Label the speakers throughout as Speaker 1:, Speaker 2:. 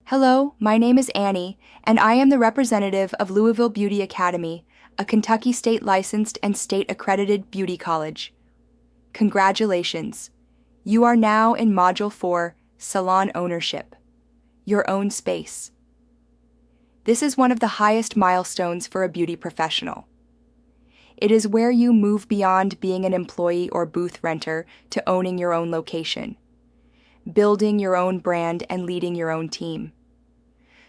Speaker 1: Hello, my name is Annie, and I am the representative of Louisville Beauty Academy, a Kentucky state licensed and state accredited beauty college. Congratulations! You are now in Module 4, Salon Ownership, your own space. This is one of the highest milestones for a beauty professional. It is where you move beyond being an employee or booth renter to owning your own location, building your own brand, and leading your own team.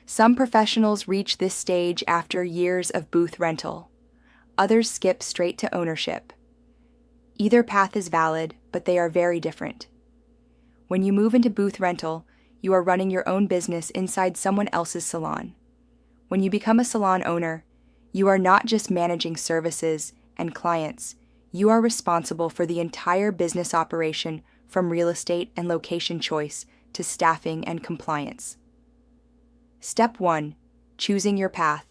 Speaker 1: Some professionals reach this stage after years of booth rental. Others skip straight to ownership. Either path is valid, but they are very different. When you move into booth rental, you are running your own business inside someone else's salon. When you become a salon owner, you are not just managing services and clients, you are responsible for the entire business operation from real estate and location choice to staffing and compliance. Step 1. Choosing your path.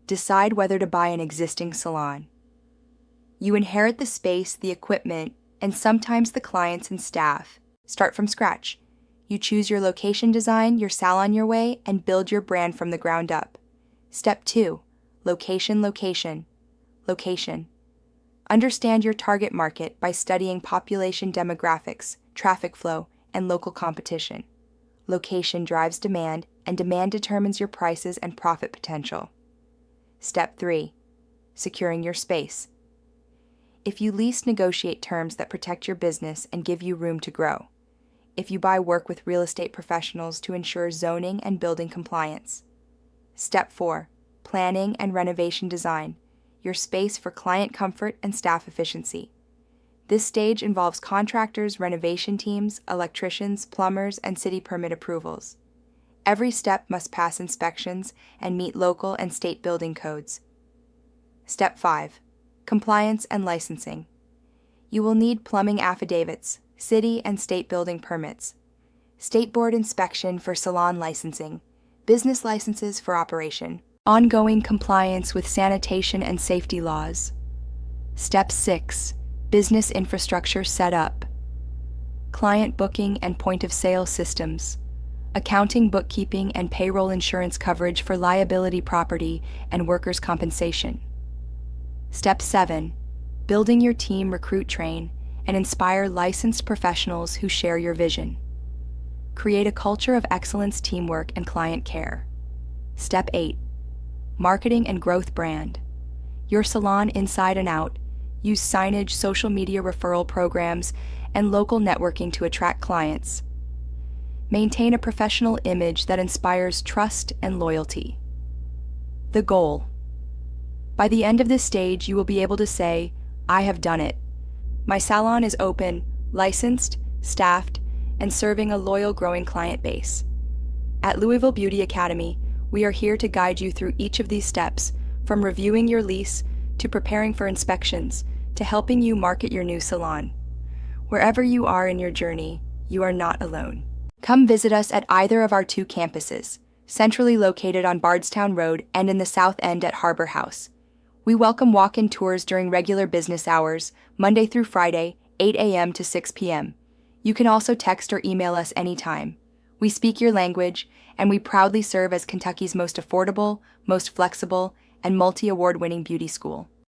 Speaker 1: Decide whether to buy an existing salon. You inherit the space, the equipment, and sometimes the clients and staff. Start from scratch. You choose your location design, your salon your way, and build your brand from the ground up. Step 2. Location. Understand your target market by studying population demographics, traffic flow, and local competition. Location drives demand, and demand determines your prices and profit potential. Step 3. Securing your space. If you lease, negotiate terms that protect your business and give you room to grow. If you buy, work with real estate professionals to ensure zoning and building compliance. Step 4. Planning and renovation design. Your space for client comfort and staff efficiency. This stage involves contractors, renovation teams, electricians, plumbers, and city permit approvals. Every step must pass inspections and meet local and state building codes. Step 5. Compliance and licensing. You will need plumbing affidavits, city and state building permits, state board inspection for salon licensing, business licenses for operation, ongoing compliance with sanitation and safety laws. Step 6. Business infrastructure setup. Client booking and point-of-sale systems. Accounting, bookkeeping, and payroll insurance coverage for liability property and workers' compensation. Step 7. Building your team, recruit, train, and inspire licensed professionals who share your vision. Create a culture of excellence, teamwork, and client care. Step 8. Marketing and growth brand. Your salon inside and out. Use signage, social media referral programs, and local networking to attract clients. Maintain a professional image that inspires trust and loyalty. The goal. By the end of this stage, you will be able to say, "I have done it. My salon is open, licensed, staffed, and serving a loyal, growing client base." At Louisville Beauty Academy, we are here to guide you through each of these steps, from reviewing your lease to preparing for inspections to helping you market your new salon. Wherever you are in your journey, you are not alone. Come visit us at either of our 2 campuses, centrally located on Bardstown Road and in the South End at Harbor House. We welcome walk-in tours during regular business hours, Monday through Friday, 8 a.m. to 6 p.m. You can also text or email us anytime. We speak your language, and we proudly serve as Kentucky's most affordable, most flexible, and multi-award-winning beauty school.